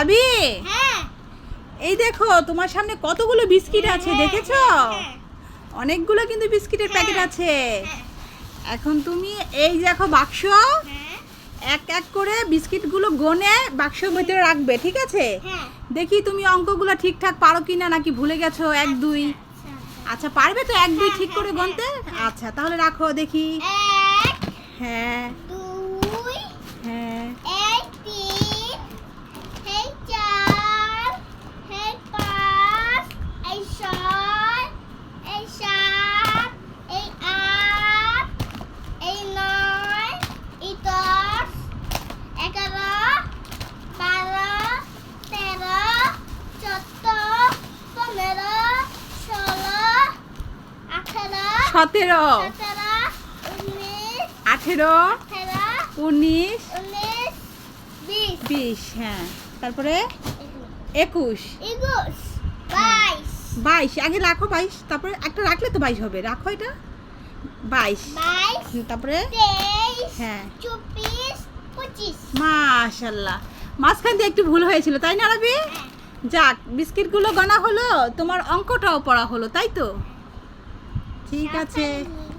আরবি, হ্যাঁ এই দেখো তোমার সামনে কতগুলো বিস্কিট আছে, দেখেছো? হ্যাঁ, অনেকগুলো কিন্তু বিস্কিটের প্যাকেট আছে। হ্যাঁ, এখন তুমি এই দেখো বাক্স, হ্যাঁ, এক এক করে বিস্কিটগুলো গনে বাক্সের ভিতরে রাখবে, ঠিক আছে? হ্যাঁ। দেখি তুমি অঙ্কগুলো ঠিকঠাক পারো কিনা, নাকি ভুলে গেছো 1 2। আচ্ছা পারবে তো 1 2 ঠিক করে গুনতে? আচ্ছা তাহলে রাখো দেখি। এক, হ্যাঁ দুই, হ্যাঁ এই তিন, এই চার, এই পাঁচ, এই ছয়, এই সাত, এই আট, এই নয়, এই 10, 11, 12, 13, 14, 15, 16, 18, 17 17, 19, 18 18, 19 19, 20, 20। হ্যাঁ তারপরে 21 21, 22, 22 আগে রাখো 22, তারপরে একটা রাখলে তো 22 হবে, রাখো এটা 22। 22, তারপরে 23, হ্যাঁ 24, 25। মাশাআল্লাহ, মাঝখান দিয়ে একটু ভুল হয়েছিল তাই না রবি? যাক, বিস্কিটগুলো গনা হলো, তোমার অঙ্কটাও পড়া হলো, তাই তো? ঠিক আছে।